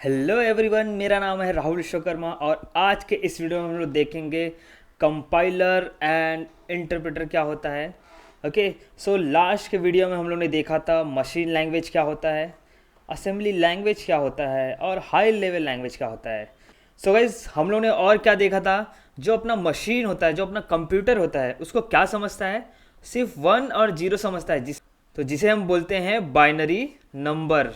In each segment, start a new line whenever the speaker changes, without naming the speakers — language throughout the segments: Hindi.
हेलो एवरीवन, मेरा नाम है राहुल विश्वकर्मा और आज के इस वीडियो में हम लोग देखेंगे कंपाइलर एंड इंटरप्रेटर क्या होता है। ओके, सो लास्ट के वीडियो में हम लोग ने देखा था मशीन लैंग्वेज क्या होता है, असेंबली लैंग्वेज क्या होता है और हाई लेवल लैंग्वेज क्या होता है। सो गाइज, हम लोग ने और क्या देखा था, जो अपना मशीन होता है, जो अपना कंप्यूटर होता है, उसको क्या समझता है, सिर्फ 1 और 0 समझता है, जिसे हम बोलते हैं बाइनरी नंबर।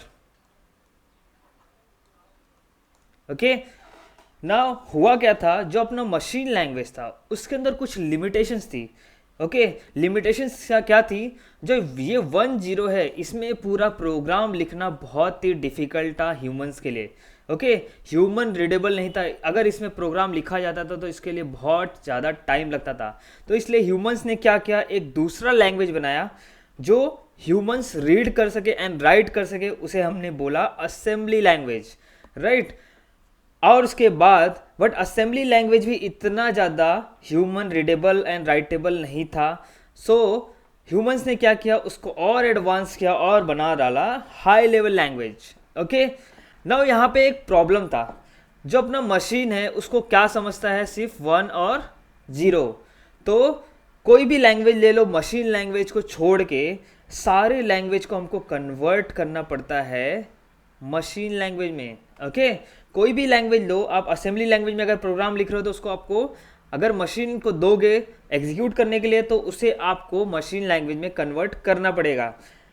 ओके, ना हुआ क्या था, जो अपना मशीन लैंग्वेज था उसके अंदर कुछ लिमिटेशंस थी। ओके, लिमिटेशंस क्या थी, जो ये 1 0 है, इसमें पूरा प्रोग्राम लिखना बहुत ही डिफिकल्ट था ह्यूमंस के लिए। ओके, ह्यूमन रीडेबल नहीं था। अगर इसमें प्रोग्राम लिखा जाता था तो इसके लिए बहुत ज़्यादा टाइम लगता था। तो इसलिए ह्यूमंस ने क्या किया, एक दूसरा लैंग्वेज बनाया जो ह्यूमंस रीड कर सके एंड राइट कर सके। उसे हमने बोला असेंबली लैंग्वेज, राइट। और उसके बाद बट असेंबली लैंग्वेज भी इतना ज़्यादा ह्यूमन रीडेबल एंड राइटेबल नहीं था। सो ह्यूमंस ने क्या किया, उसको और एडवांस किया और बना डाला high level language. Okay, now यहाँ पे एक प्रॉब्लम था। जो अपना मशीन है उसको क्या समझता है, सिर्फ 1 और 0। तो कोई भी लैंग्वेज ले लो, मशीन लैंग्वेज को छोड़ के सारे लैंग्वेज को हमको कन्वर्ट करना पड़ता है मशीन लैंग्वेज में। ओके, कोई भी लैंग्वेज लो, आप असेंबली लैंग्वेज में अगर प्रोग्राम लिख रहे हो तो उसको आपको अगर मशीन को दोगे एग्जीक्यूट करने के लिए तो उसे आपको मशीन लैंग्वेज में कन्वर्ट करना पड़ेगा।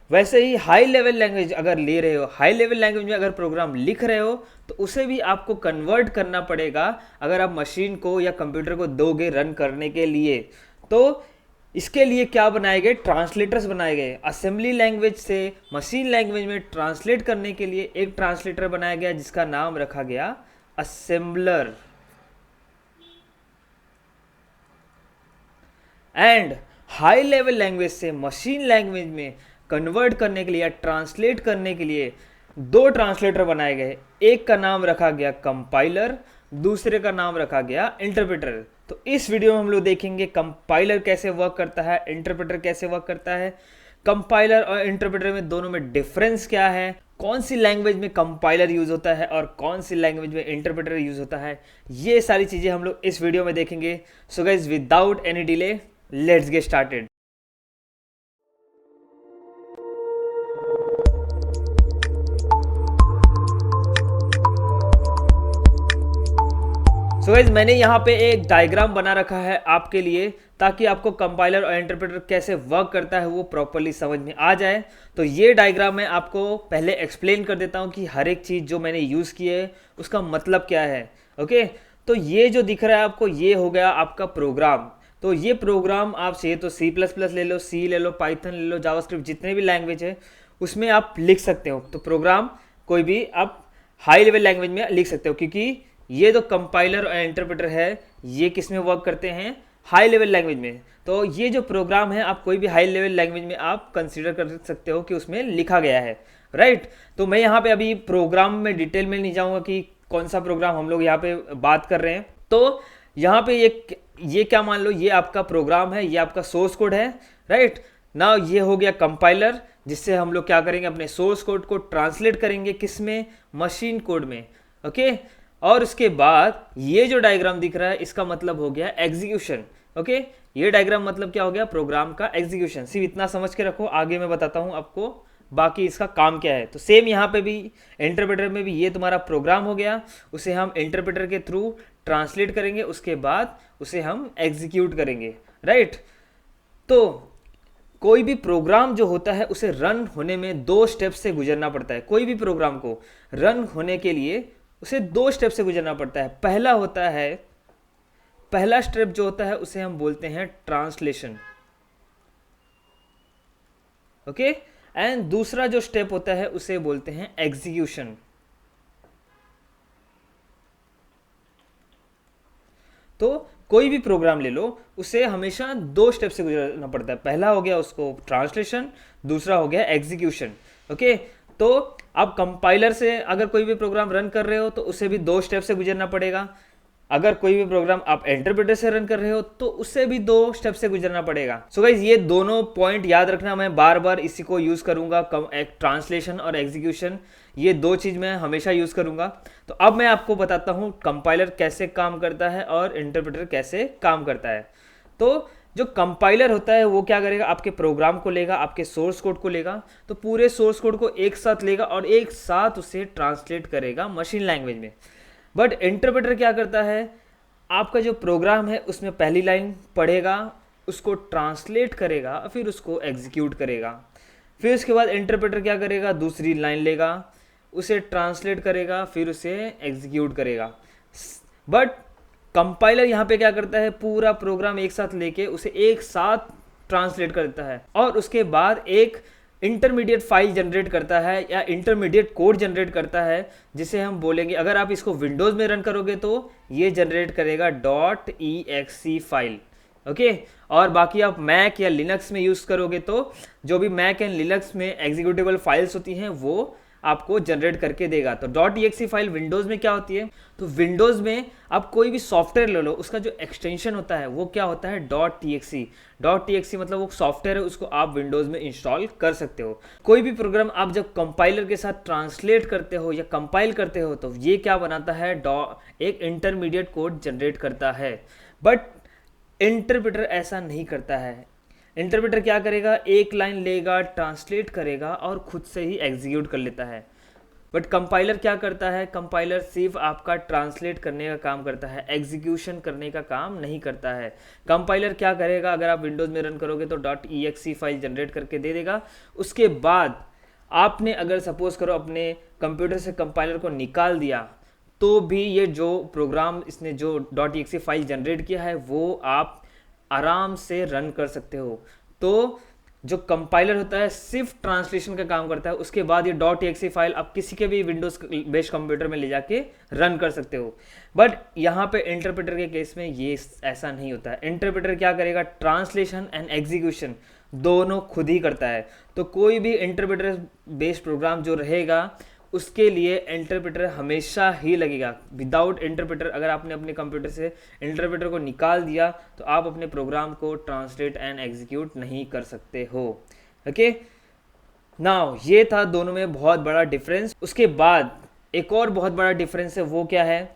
वैसे ही हाई लेवल लैंग्वेज अगर ले रहे हो, हाई लेवल लैंग्वेज में अगर प्रोग्राम लिख रहे हो तो उसे भी आपको कन्वर्ट करना पड़ेगा अगर आप मशीन को या कंप्यूटर को दोगे रन करने के लिए। तो इसके लिए क्या बनाए गए, ट्रांसलेटर्स बनाए गए। असेंबली लैंग्वेज से मशीन लैंग्वेज में ट्रांसलेट करने के लिए एक ट्रांसलेटर बनाया गया जिसका नाम रखा गया assembler. And high level language से मशीन लैंग्वेज में कन्वर्ट करने के लिए या ट्रांसलेट करने के लिए दो ट्रांसलेटर बनाए गए। एक का नाम रखा गया कंपाइलर, दूसरे का नाम रखा गया इंटरप्रेटर। तो इस वीडियो में हम लोग देखेंगे कंपाइलर कैसे वर्क करता है, इंटरप्रेटर कैसे वर्क करता है, कंपाइलर और इंटरप्रेटर में दोनों में डिफरेंस क्या है, कौन सी लैंग्वेज में कंपाइलर यूज होता है और कौन सी लैंग्वेज में इंटरप्रेटर यूज होता है। ये सारी चीजें हम लोग इस वीडियो में देखेंगे। So guys, without any delay let's get started. So guys, मैंने यहाँ पे एक डायग्राम बना रखा है आपके लिए ताकि आपको कंपाइलर और इंटरप्रेटर कैसे वर्क करता है वो प्रॉपरली समझ में आ जाए। तो ये डायग्राम मैं आपको पहले एक्सप्लेन कर देता हूँ कि हर एक चीज़ जो मैंने यूज़ की है उसका मतलब क्या है। ओके, तो ये जो दिख रहा है आपको, ये हो गया आपका प्रोग्राम। तो ये प्रोग्राम आप चाहिए तो C++ ले लो, सी ले लो, पाइथन ले लो, जावास्क्रिप्ट, जितने भी लैंग्वेज है उसमें आप लिख सकते हो। तो प्रोग्राम कोई भी आप हाई लेवल लैंग्वेज में लिख सकते हो, क्योंकि ये जो कंपाइलर और इंटरप्रेटर है ये किस में वर्क करते हैं, हाई लेवल लैंग्वेज में। तो ये जो प्रोग्राम है आप कोई भी हाई लेवल लैंग्वेज में आप कंसीडर कर सकते हो कि उसमें लिखा गया है, राइट। तो मैं यहाँ पे अभी प्रोग्राम में डिटेल में नहीं जाऊँगा कि कौन सा प्रोग्राम हम लोग यहाँ पे बात कर रहे हैं। तो यहाँ पे ये क्या मान लो, ये आपका प्रोग्राम है, ये आपका सोर्स कोड है, राइट ना। ये हो गया कंपाइलर, जिससे हम लोग क्या करेंगे, अपने सोर्स कोड को ट्रांसलेट करेंगे किस में, मशीन कोड में। ओके, और उसके बाद ये जो डायग्राम दिख रहा है इसका मतलब हो गया एग्जीक्यूशन। ओके, ये डायग्राम मतलब क्या हो गया, प्रोग्राम का एग्जीक्यूशन। सिर्फ इतना समझ के रखो, आगे मैं बताता हूँ आपको बाकी इसका काम क्या है। तो सेम यहाँ पे भी इंटरप्रेटर में भी ये तुम्हारा प्रोग्राम हो गया, उसे हम इंटरप्रेटर के थ्रू ट्रांसलेट करेंगे, उसके बाद उसे हम एग्जीक्यूट करेंगे, राइट। तो कोई भी प्रोग्राम जो होता है उसे रन होने में 2 स्टेप से गुजरना पड़ता है। कोई भी प्रोग्राम को रन होने के लिए उसे 2 स्टेप से गुजरना पड़ता है। पहला स्टेप जो होता है उसे हम बोलते हैं ट्रांसलेशन। ओके, एंड दूसरा जो स्टेप होता है उसे बोलते हैं एग्जीक्यूशन। तो कोई भी प्रोग्राम ले लो, उसे हमेशा 2 स्टेप से गुजरना पड़ता है। पहला हो गया उसको ट्रांसलेशन, दूसरा हो गया एग्जीक्यूशन। ओके, तो आप कंपाइलर से अगर कोई भी प्रोग्राम रन कर रहे हो तो उसे भी 2 स्टेप से गुजरना पड़ेगा। अगर कोई भी प्रोग्राम आप इंटरप्रेटर से रन कर रहे हो तो उससे भी 2 स्टेप से गुजरना पड़ेगा। सो गाइज ये दोनों पॉइंट याद रखना, मैं बार बार इसी को यूज़ करूंगा, एक ट्रांसलेशन और एग्जीक्यूशन, ये 2 चीज़ मैं हमेशा यूज़ करूंगा। तो अब मैं आपको बताता हूँ कंपाइलर कैसे काम करता है और इंटरप्रेटर कैसे काम करता है। तो जो कंपाइलर होता है वो क्या करेगा, आपके प्रोग्राम को लेगा, आपके सोर्स कोड को लेगा, तो पूरे सोर्स कोड को एक साथ लेगा और एक साथ उसे ट्रांसलेट करेगा मशीन लैंग्वेज में। बट इंटरप्रेटर क्या करता है, आपका जो प्रोग्राम है उसमें पहली लाइन पढ़ेगा, उसको ट्रांसलेट करेगा, फिर उसको एग्जीक्यूट करेगा। फिर उसके बाद इंटरप्रेटर क्या करेगा, दूसरी लाइन लेगा, उसे ट्रांसलेट करेगा, फिर उसे एग्जीक्यूट करेगा। बट कंपाइलर यहाँ पे क्या करता है, पूरा प्रोग्राम एक साथ लेके उसे एक साथ ट्रांसलेट करता है और उसके बाद एक इंटरमीडिएट फाइल जनरेट करता है या इंटरमीडिएट कोड जनरेट करता है, जिसे हम बोलेंगे, अगर आप इसको विंडोज़ में रन करोगे तो ये जनरेट करेगा .exe फाइल, ओके। और बाकी आप मैक या लिनक्स में यूज़ करोगे तो जो भी मैक एंड लिनक्स में एग्जीक्यूटेबल फाइल्स होती हैं वो आपको जनरेट करके देगा। तो .exe फाइल विंडोज़ में क्या होती है, तो विंडोज़ में आप कोई भी सॉफ्टवेयर ले लो, उसका जो एक्सटेंशन होता है वो क्या होता है, .exe मतलब वो सॉफ्टवेयर है, उसको आप विंडोज़ में इंस्टॉल कर सकते हो। कोई भी प्रोग्राम आप जब कंपाइलर के साथ ट्रांसलेट करते हो या कंपाइल करते हो तो ये क्या बनाता है, एक इंटरमीडिएट कोड जनरेट करता है। बट इंटरप्रेटर ऐसा नहीं करता है। इंटरप्रेटर क्या करेगा, एक लाइन लेगा, ट्रांसलेट करेगा और खुद से ही एग्जीक्यूट कर लेता है। बट कंपाइलर क्या करता है, कंपाइलर सिर्फ आपका ट्रांसलेट करने का काम करता है, एग्जीक्यूशन करने का काम नहीं करता है। कंपाइलर क्या करेगा, अगर आप विंडोज़ में रन करोगे तो .exe फाइल जनरेट करके दे देगा। उसके बाद आपने अगर सपोज करो अपने कंप्यूटर से कंपाइलर को निकाल दिया तो भी ये जो प्रोग्राम इसने जो .exe फाइल जनरेट किया है वो आप आराम से रन कर सकते हो। तो जो कंपाइलर होता है सिर्फ ट्रांसलेशन का काम करता है, उसके बाद ये .exe फाइल आप किसी के भी विंडोज बेस्ड कंप्यूटर में ले जाके रन कर सकते हो। बट यहाँ पे इंटरप्रेटर के केस में ये ऐसा नहीं होता है। इंटरप्रेटर क्या करेगा, ट्रांसलेशन एंड एग्जीक्यूशन दोनों खुद ही करता है। तो कोई भी इंटरप्रेटर बेस्ड प्रोग्राम जो रहेगा उसके लिए इंटरप्रेटर हमेशा ही लगेगा। विदाउट इंटरप्रेटर अगर आपने अपने कंप्यूटर से इंटरप्रेटर को निकाल दिया तो आप अपने प्रोग्राम को ट्रांसलेट एंड एग्जीक्यूट नहीं कर सकते हो, ओके। नाउ ये था दोनों में बहुत बड़ा डिफरेंस। उसके बाद एक और बहुत बड़ा डिफरेंस है, वो क्या है,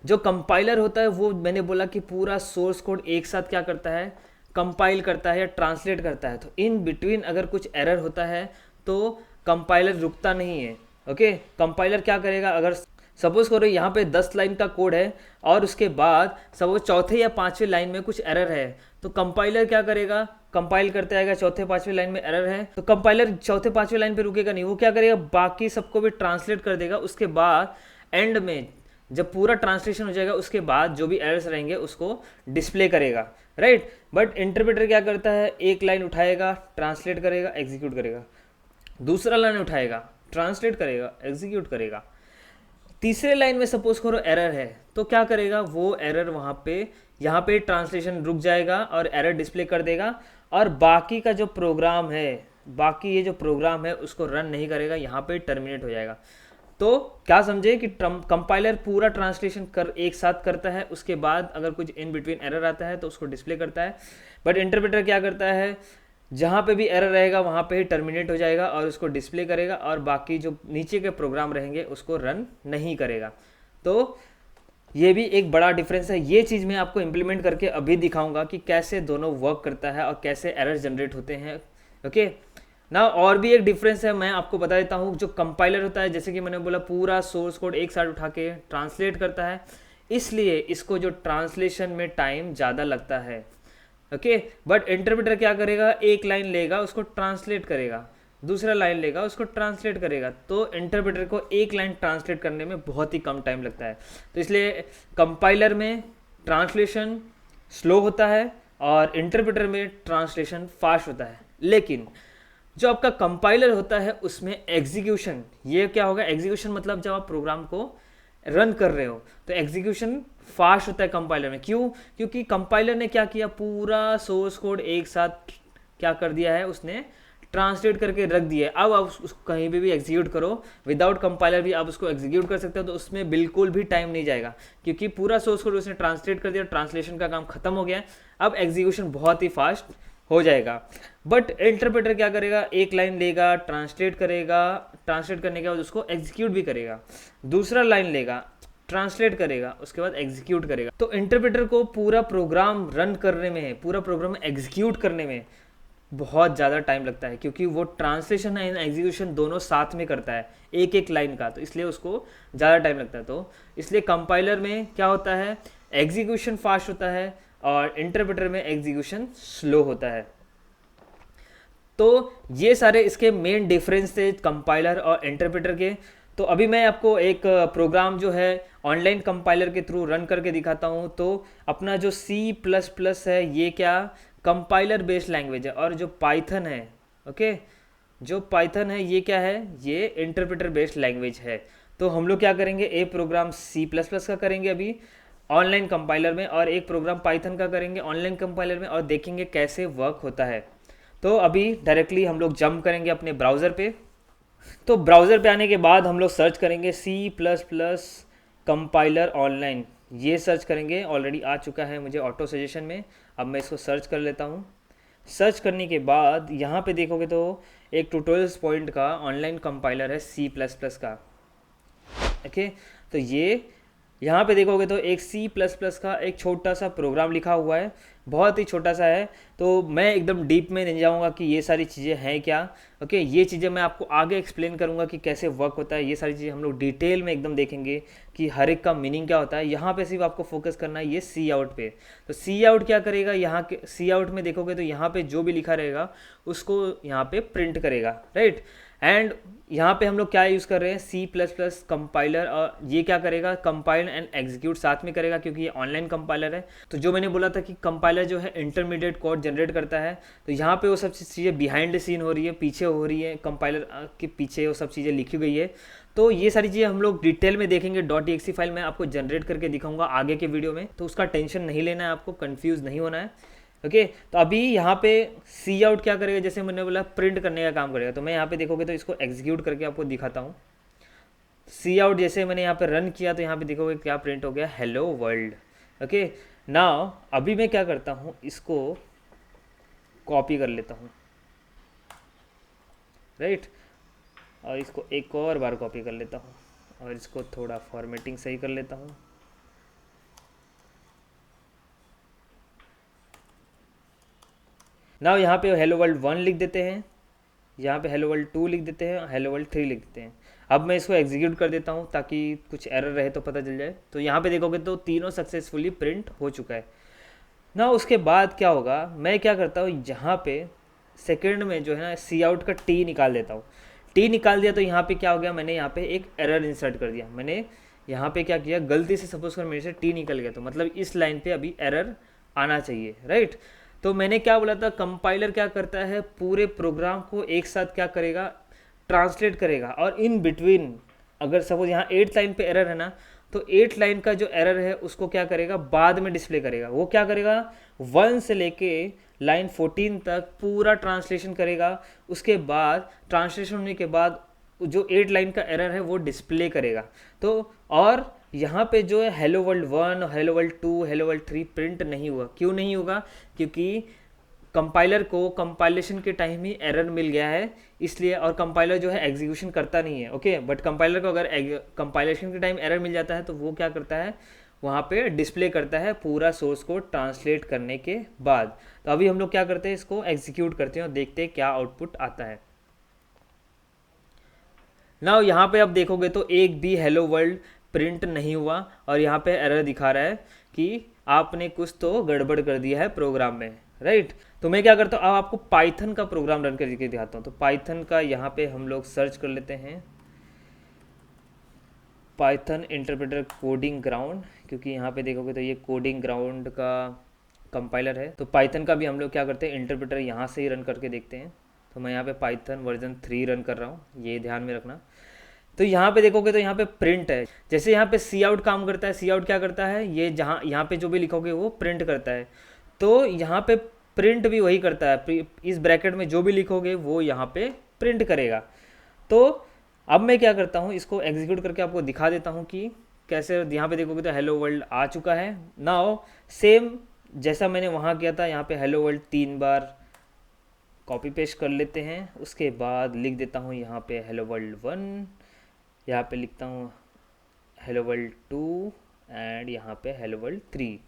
जो कंपाइलर होता है वो मैंने बोला कि पूरा सोर्स कोड एक साथ क्या करता है, कंपाइल करता है या ट्रांसलेट करता है। तो इन बिटवीन अगर कुछ एरर होता है तो कंपाइलर रुकता नहीं है, ओके। कंपाइलर क्या करेगा, अगर सपोज करो यहाँ पे 10 लाइन का कोड है और उसके बाद सपोज चौथे या पांचवें लाइन में कुछ एरर है तो कंपाइलर क्या करेगा, कंपाइल करते आएगा, चौथे पांचवें लाइन में एरर है तो कंपाइलर चौथे पांचवें लाइन पे रुकेगा नहीं, वो क्या करेगा, बाकी सबको भी ट्रांसलेट कर देगा। उसके बाद एंड में जब पूरा ट्रांसलेशन हो जाएगा उसके बाद जो भी एरर्स रहेंगे उसको डिस्प्ले करेगा, राइट। बट इंटरप्रेटर क्या करता है, एक लाइन उठाएगा, ट्रांसलेट करेगा, एग्जीक्यूट करेगा, दूसरा लाइन उठाएगा, ट्रांसलेट करेगा, एग्जीक्यूट करेगा, तीसरे लाइन में सपोज करो एरर है तो क्या करेगा, वो एरर वहाँ पे यहाँ पे ट्रांसलेशन रुक जाएगा और एरर डिस्प्ले कर देगा और बाकी का जो प्रोग्राम है, बाकी ये जो प्रोग्राम है उसको रन नहीं करेगा, यहाँ पे टर्मिनेट हो जाएगा। तो क्या समझे कि कंपाइलर पूरा ट्रांसलेशन एक साथ करता है, उसके बाद अगर कुछ इन बिटवीन एरर आता है तो उसको डिस्प्ले करता है। बट इंटरप्रेटर क्या करता है, जहाँ पे भी एरर रहेगा वहाँ पे ही टर्मिनेट हो जाएगा और उसको डिस्प्ले करेगा और बाकी जो नीचे के प्रोग्राम रहेंगे उसको रन नहीं करेगा। तो ये भी एक बड़ा डिफरेंस है। ये चीज़ मैं आपको इम्प्लीमेंट करके अभी दिखाऊंगा कि कैसे दोनों वर्क करता है और कैसे एरर जनरेट होते हैं, ओके ना। और भी एक डिफरेंस है, मैं आपको बता देता हूँ। जो कंपाइलर होता है, जैसे कि मैंने बोला, पूरा सोर्स कोड एक साथ उठा के ट्रांसलेट करता है, इसलिए इसको जो ट्रांसलेशन में टाइम ज़्यादा लगता है, ओके। बट इंटरप्रेटर क्या करेगा, एक लाइन लेगा, उसको ट्रांसलेट करेगा, दूसरा लाइन लेगा, उसको ट्रांसलेट करेगा। तो इंटरप्रेटर को एक लाइन ट्रांसलेट करने में बहुत ही कम टाइम लगता है। तो इसलिए कंपाइलर में ट्रांसलेशन स्लो होता है और इंटरप्रेटर में ट्रांसलेशन फास्ट होता है। लेकिन जो आपका कंपाइलर होता है उसमें एग्जीक्यूशन, ये क्या होगा, एग्जीक्यूशन मतलब जब आप प्रोग्राम को रन कर रहे हो तो एग्जीक्यूशन फास्ट होता है कंपाइलर में। क्यों? क्योंकि कंपाइलर ने क्या किया, पूरा सोर्स कोड एक साथ क्या कर दिया है, उसने ट्रांसलेट करके रख दिया है, अब आप उसको कहीं पे भी एग्जीक्यूट करो, विदाउट कंपाइलर भी आप उसको एग्जीक्यूट कर सकते हो, तो उसमें बिल्कुल भी टाइम नहीं जाएगा, क्योंकि पूरा सोर्स कोड उसने ट्रांसलेट कर दिया, ट्रांसलेशन का काम खत्म हो गया है, अब एग्जीक्यूशन बहुत ही फास्ट हो जाएगा। बट इंटरप्रेटर क्या करेगा, एक लाइन लेगा, ट्रांसलेट करेगा, ट्रांसलेट करने के बाद उसको एग्जीक्यूट भी करेगा, दूसरा लाइन लेगा, ट्रांसलेट करेगा, उसके बाद एग्जीक्यूट करेगा। तो इंटरप्रेटर को पूरा प्रोग्राम रन करने में, पूरा प्रोग्राम एग्जीक्यूट करने में बहुत ज़्यादा टाइम लगता है, क्योंकि वो ट्रांसलेशन एंड एग्जीक्यूशन दोनों साथ में करता है एक एक लाइन का, तो इसलिए उसको ज़्यादा टाइम लगता है। तो इसलिए कंपाइलर में क्या होता है, एग्जीक्यूशन फास्ट होता है और इंटरप्रेटर में एग्जीक्यूशन स्लो होता है। तो ये सारे इसके मेन डिफरेंस थे कंपाइलर और इंटरप्रेटर के। तो अभी मैं आपको एक प्रोग्राम जो है ऑनलाइन कंपाइलर के थ्रू रन करके दिखाता हूँ। तो अपना जो C++ है ये क्या कंपाइलर बेस्ड लैंग्वेज है, और जो पाइथन है, ओके, जो पाइथन है ये क्या है, ये इंटरप्रेटर बेस्ड लैंग्वेज है। तो हम लोग क्या करेंगे, एक प्रोग्राम C++ का करेंगे अभी ऑनलाइन कंपाइलर में, और एक प्रोग्राम पाइथन का करेंगे ऑनलाइन कंपाइलर में, और देखेंगे कैसे वर्क होता है। तो अभी डायरेक्टली हम लोग जंप करेंगे अपने ब्राउज़र पे। तो ब्राउज़र पे आने के बाद हम लोग सर्च करेंगे C++ कंपाइलर ऑनलाइन, ये सर्च करेंगे, ऑलरेडी आ चुका है मुझे ऑटो सजेशन में। अब मैं इसको सर्च कर लेता हूँ। सर्च करने के बाद यहाँ पे देखोगे तो एक ट्यूटोरियल्स पॉइंट का ऑनलाइन कंपाइलर है C++ का, ओके। तो ये यहाँ पे देखोगे तो एक C++ का एक छोटा सा प्रोग्राम लिखा हुआ है, बहुत ही छोटा सा है। तो मैं एकदम डीप में नहीं जाऊँगा कि ये सारी चीज़ें हैं क्या, ओके। ये चीज़ें मैं आपको आगे एक्सप्लेन करूँगा कि कैसे वर्क होता है, ये सारी चीज़ें हम लोग डिटेल में एकदम देखेंगे कि हर एक का मीनिंग क्या होता है। यहाँ पे सिर्फ आपको फोकस करना है ये सी आउट पे। तो सी आउट क्या करेगा, यहाँ के सी आउट में देखोगे तो यहाँ पे जो भी लिखा रहेगा उसको यहाँ पे प्रिंट करेगा, राइट। एंड यहाँ पे हम लोग क्या यूज़ कर रहे हैं, C++ कंपाइलर, और ये क्या करेगा, कंपाइल एंड एग्जीक्यूट साथ में करेगा, क्योंकि ये ऑनलाइन कंपाइलर है। तो जो मैंने बोला था कि कंपाइलर जो है इंटरमीडिएट कोड जनरेट करता है, तो यहाँ पे वो सब चीज़ें बिहाइंड द सीन हो रही है, पीछे हो रही है, कंपाइलर के पीछे वो सब चीज़ें लिखी गई है। तो ये सारी चीज़ें हम लोग डिटेल में देखेंगे। .exe फाइल मैं आपको जनरेट करके दिखाऊंगा आगे के वीडियो में, तो उसका टेंशन नहीं लेना है, आपको कंफ्यूज नहीं होना है, ओके। तो अभी यहाँ पे सी आउट क्या करेगा, जैसे मैंने बोला प्रिंट करने का काम करेगा। तो मैं यहाँ पे देखोगे तो इसको एग्जीक्यूट करके आपको दिखाता हूँ। सी आउट जैसे मैंने यहाँ पे रन किया तो यहाँ पे देखोगे क्या प्रिंट हो गया, हेलो वर्ल्ड, ओके। नाउ अभी मैं क्या करता हूँ, इसको कॉपी कर लेता हूँ, राइट, और इसको एक और बार कॉपी कर लेता हूँ, और इसको थोड़ा फॉर्मेटिंग सही कर लेता हूँ। नाउ यहाँ पे हेलो वर्ल्ड 1 लिख देते हैं, यहाँ पे हेलो वर्ल्ड 2 लिख देते हैं, हेलो वर्ल्ड 3 लिख देते हैं। अब मैं इसको एग्जीक्यूट कर देता हूँ ताकि कुछ एरर रहे तो पता चल जाए। तो यहाँ पे देखोगे तो तीनों सक्सेसफुली प्रिंट हो चुका है ना। उसके बाद क्या होगा, मैं क्या करता हूँ, यहाँ पे सेकंड में जो है ना सी आउट का टी निकाल देता हूँ। टी निकाल दिया तो यहाँ पे क्या हो गया, मैंने यहाँ पे एक एरर इंसर्ट कर दिया। मैंने यहाँ पे क्या किया, गलती से सपोज कर मेरे से टी निकल गया, तो मतलब इस लाइन पे अभी एरर आना चाहिए, राइट। तो मैंने क्या बोला था, कंपाइलर क्या करता है, पूरे प्रोग्राम को एक साथ क्या करेगा, ट्रांसलेट करेगा, और इन बिटवीन अगर सपोज यहाँ 8th लाइन पे एरर है ना, तो 8th लाइन का जो एरर है उसको क्या करेगा, बाद में डिस्प्ले करेगा। वो क्या करेगा, 1 से लेके लाइन 14 तक पूरा ट्रांसलेशन करेगा। उसके बाद ट्रांसलेशन होने के बाद जो 8 लाइन का एरर है वो डिस्प्ले करेगा। तो और यहाँ पे जो है hello world 1, hello world 2, hello world 3 print नहीं हुआ। क्यों नहीं होगा, क्योंकि कंपाइलर को कंपाइलेशन के टाइम ही एरर मिल गया है इसलिए, और कंपाइलर जो है एग्जीक्यूशन करता नहीं है, ओके। बट कंपाइलर को अगर कंपाइलेशन के टाइम एरर मिल जाता है तो वो क्या करता है, वहाँ पे डिस्प्ले करता है पूरा सोर्स को ट्रांसलेट करने के बाद। तो अभी हम लोग क्या करते हैं, इसको एग्जीक्यूट करते हैं और देखते हैं क्या आउटपुट आता है। नाउ यहाँ पे अब देखोगे तो एक भी हेलो वर्ल्ड प्रिंट नहीं हुआ, और यहाँ पे एरर दिखा रहा है कि आपने कुछ तो गड़बड़ कर दिया है प्रोग्राम में, राइट। तो मैं क्या करता हूँ, अब आपको पाइथन का प्रोग्राम रन करके दिखाता हूँ। तो पाइथन का यहाँ पे हम लोग सर्च कर लेते हैं, पाइथन इंटरप्रेटर कोडिंग ग्राउंड, क्योंकि यहाँ पे देखोगे तो ये कोडिंग ग्राउंड का कंपाइलर है। तो पाइथन का भी हम लोग क्या करते हैं, इंटरप्रेटर यहाँ से ही रन करके देखते हैं। तो मैं यहाँ पे पाइथन वर्जन 3 रन कर रहा हूँ, ये ध्यान में रखना। तो यहाँ पे देखोगे तो यहाँ पे प्रिंट है। जैसे यहाँ पे सी आउट काम करता है, सी आउट क्या करता है, ये जहाँ यहाँ पे जो भी लिखोगे वो प्रिंट करता है। तो यहाँ पे प्रिंट भी वही करता है, इस ब्रैकेट में जो भी लिखोगे वो यहाँ पे प्रिंट करेगा। तो अब मैं क्या करता हूँ, इसको एग्जीक्यूट करके आपको दिखा देता हूँ कि कैसे। यहाँ पे देखोगे तो हेलो वर्ल्ड आ चुका है। नाउ सेम जैसा मैंने वहाँ किया था, यहाँ पे हेलो वर्ल्ड 3 बार कॉपी पेस्ट कर लेते हैं। उसके बाद लिख देता हूँ यहाँ पे हेलो वर्ल्ड 1, यहाँ पे लिखता हूँ हेलो वर्ल्ड 2 एंड यहाँ पे हेलो वर्ल्ड 3।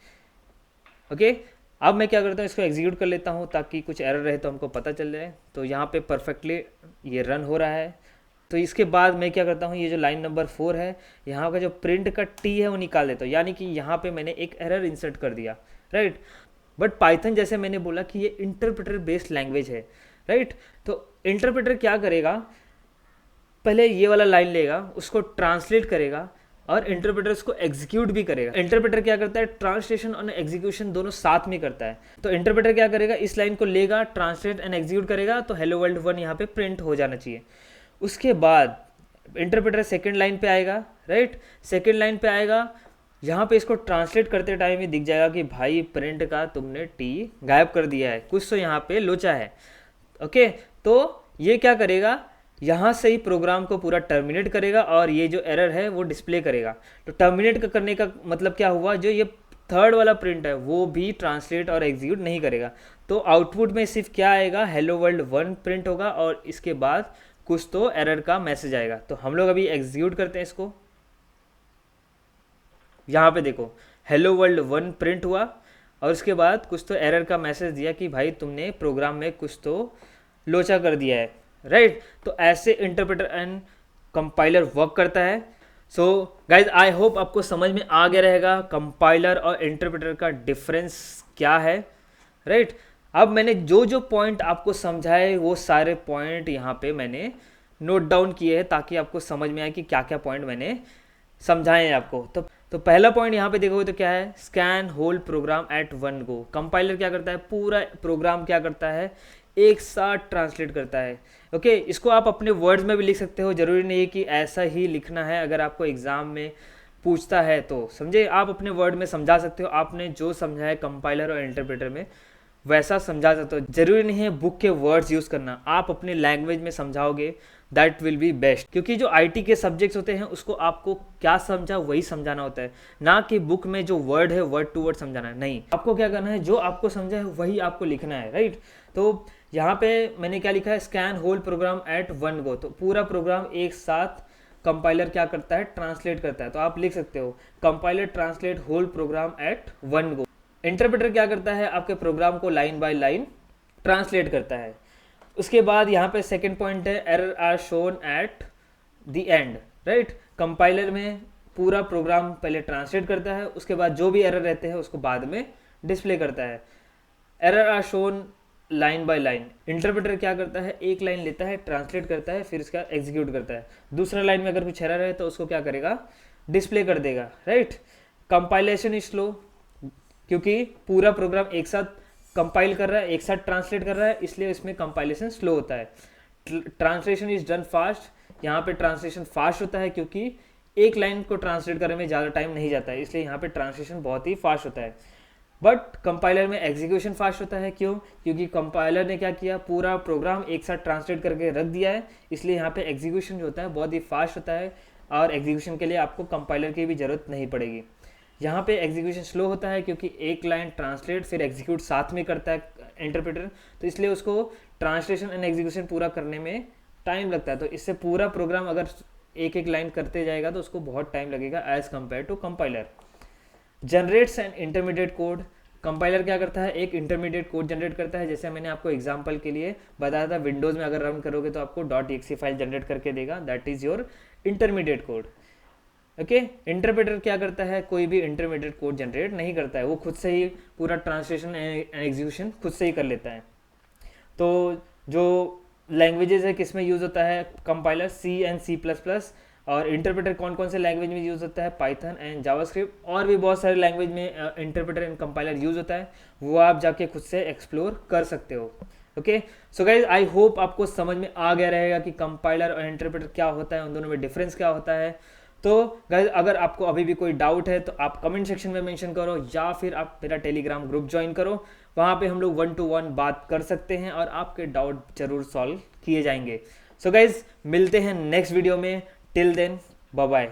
ओके, अब मैं क्या करता हूँ, इसको एग्जीक्यूट कर लेता हूँ ताकि कुछ एरर रहे तो हमको पता चल जाए। तो यहाँ पे परफेक्टली ये रन हो रहा है। तो इसके बाद मैं क्या करता हूँ, ये जो लाइन नंबर 4 है, यहाँ का जो प्रिंट का टी है वो निकाल देता हूँ, यानी कि यहाँ पे मैंने एक एरर इंसर्ट कर दिया, राइट। बट पाइथन जैसे मैंने बोला कि ये इंटरप्रेटर बेस्ड लैंग्वेज है, राइट। तो इंटरप्रेटर क्या करेगा, पहले ये वाला लाइन लेगा, उसको ट्रांसलेट करेगा और इंटरप्रेटर उसको एग्जीक्यूट भी करेगा। इंटरप्रेटर क्या करता है, ट्रांसलेशन और एग्जीक्यूशन दोनों साथ में करता है। तो इंटरप्रेटर क्या करेगा, इस लाइन को लेगा, ट्रांसलेट एंड एग्जीक्यूट करेगा, तो हेलो वर्ल्ड 1 यहाँ पे प्रिंट हो जाना चाहिए। उसके बाद इंटरप्रेटर सेकेंड लाइन पे आएगा, राइट। सेकेंड लाइन पे आएगा, यहाँ पे इसको ट्रांसलेट करते टाइम ही दिख जाएगा कि भाई प्रिंट का तुमने टी गायब कर दिया है, कुछ तो यहाँ पे लोचा है। ओके, तो ये क्या करेगा, यहाँ से ही प्रोग्राम को पूरा टर्मिनेट करेगा और ये जो एरर है वो डिस्प्ले करेगा। तो टर्मिनेट करने का मतलब क्या हुआ, जो ये थर्ड वाला प्रिंट है वो भी ट्रांसलेट और एग्जीक्यूट नहीं करेगा। तो आउटपुट में सिर्फ क्या आएगा, हेलो वर्ल्ड 1 प्रिंट होगा और इसके बाद कुछ तो एरर का मैसेज आएगा। तो हम लोग अभी एग्जीक्यूट करते हैं इसको। यहाँ पे देखो हेलो वर्ल्ड 1 प्रिंट हुआ और उसके बाद कुछ तो एरर का मैसेज दिया कि भाई तुमने प्रोग्राम में कुछ तो लोचा कर दिया है, राइट। तो ऐसे इंटरप्रेटर एंड कंपाइलर वर्क करता है। सो गाइज आई होप आपको समझ में आ गया रहेगा कंपाइलर और इंटरप्रेटर का डिफरेंस क्या है, राइट। अब मैंने जो जो पॉइंट आपको समझाए वो सारे पॉइंट यहाँ पे मैंने नोट डाउन किए हैं ताकि आपको समझ में आए कि क्या क्या पॉइंट मैंने समझाए हैं आपको। तो पहला पॉइंट यहाँ पे देखोगे तो क्या है, scan whole program at one go. Compiler क्या करता है, पूरा प्रोग्राम क्या करता है, एक साथ ट्रांसलेट करता है। ओके, इसको आप अपने वर्ड्स में भी लिख सकते हो, जरूरी नहीं है कि ऐसा ही लिखना है। अगर आपको एग्जाम में पूछता है तो समझे, आप अपने वर्ड में समझा सकते हो। आपने जो समझा है कंपाइलर और इंटरप्रेटर में वैसा समझा सकते हो। जरूरी नहीं है बुक के वर्ड्स यूज़ करना, आप अपने लैंग्वेज में समझाओगे दैट विल बी बेस्ट। क्योंकि जो आईटी के सब्जेक्ट्स होते हैं उसको आपको क्या समझा वही समझाना होता है, ना कि बुक में जो वर्ड है वर्ड टू वर्ड समझाना है। नहीं, आपको क्या करना है, जो आपको समझा है वही आपको लिखना है, राइट। तो यहाँ पे मैंने क्या लिखा है, scan whole program at one go. तो पूरा प्रोग्राम एक साथ कंपाइलर क्या करता है, ट्रांसलेट करता है। तो आप लिख सकते हो compiler translate whole program at one go. Interpreter क्या करता है, आपके प्रोग्राम को लाइन बाय लाइन ट्रांसलेट करता है। उसके बाद यहाँ पे सेकंड पॉइंट है, error are shown at the end, right. Compiler में पूरा प्रोग्राम पहले ट्रांसलेट करता है, उसके बाद जो भी एरर रहते हैं उसको बाद में डिस्प्ले करता है। Error are shown line by line. Interpreter क्या करता है, एक लाइन लेता है, ट्रांसलेट करता है, फिर इसका एग्जीक्यूट करता है। दूसरा लाइन में अगर कुछ एरर है तो उसको क्या करेगा, डिस्प्ले कर देगा, राइट। कंपाइलेशन इज स्लो, क्योंकि पूरा प्रोग्राम एक साथ कंपाइल कर रहा है, एक साथ ट्रांसलेट कर रहा है, इसलिए इसमें कंपाइलेशन स्लो होता है। ट्रांसलेशन इज डन फास्ट, यहाँ पे ट्रांसलेशन फास्ट होता है क्योंकि एक लाइन को ट्रांसलेट करने में ज़्यादा टाइम नहीं जाता है, इसलिए यहाँ पे ट्रांसलेशन बहुत ही फास्ट होता है। बट कंपाइलर में एग्जीक्यूशन फास्ट होता है, क्यों, क्योंकि कंपाइलर ने क्या किया, पूरा प्रोग्राम एक साथ ट्रांसलेट करके रख दिया है, इसलिए यहाँ पे एग्जीक्यूशन जो होता है बहुत ही फास्ट होता है और एग्जीक्यूशन के लिए आपको कंपाइलर की भी ज़रूरत नहीं पड़ेगी। यहाँ पे एग्जीक्यूशन स्लो होता है क्योंकि एक लाइन ट्रांसलेट फिर एग्जीक्यूट साथ में करता है इंटरप्रेटर, तो इसलिए उसको ट्रांसलेशन एंड एग्जीक्यूशन पूरा करने में टाइम लगता है। तो इससे पूरा प्रोग्राम अगर एक एक लाइन करते जाएगा तो उसको बहुत टाइम लगेगा as compare to compiler. Generates and intermediate code. Compiler क्या करता है, एक इंटरमीडिएट कोड जनरेट करता है। जैसे मैंने आपको एग्जांपल के लिए बताया था, विंडोज़ में अगर रन करोगे तो आपको .exe फाइल जनरेट करके देगा, that is your intermediate code. Okay, interpreter क्या करता है, कोई भी इंटरमीडिएट कोड जनरेट नहीं करता है, वो खुद से ही पूरा ट्रांसलेशन एंड एग्जीक्यूशन खुद से ही कर लेता है। तो जो लैंग्वेजेस है किस में यूज़ होता है, कंपाइलर सी एंड C++, और इंटरप्रेटर कौन कौन से लैंग्वेज में यूज़ होता है, पाइथन एंड जावास्क्रिप्ट, और भी बहुत सारे लैंग्वेज में इंटरप्रेटर एंड कंपाइलर यूज़ होता है, वो आप जाके खुद से एक्सप्लोर कर सकते हो। Okay, so guys I hope आपको समझ में आ गया रहेगा कि कंपाइलर और इंटरप्रेटर क्या होता है, उन दोनों में डिफरेंस क्या होता है। तो गाइज अगर आपको अभी भी कोई डाउट है तो आप कमेंट सेक्शन में मेंशन करो, या फिर आप मेरा टेलीग्राम ग्रुप ज्वाइन करो, वहाँ पे हम लोग 1 to 1 बात कर सकते हैं और आपके डाउट जरूर सॉल्व किए जाएंगे। सो गाइज मिलते हैं नेक्स्ट वीडियो में, टिल देन बाय बाय।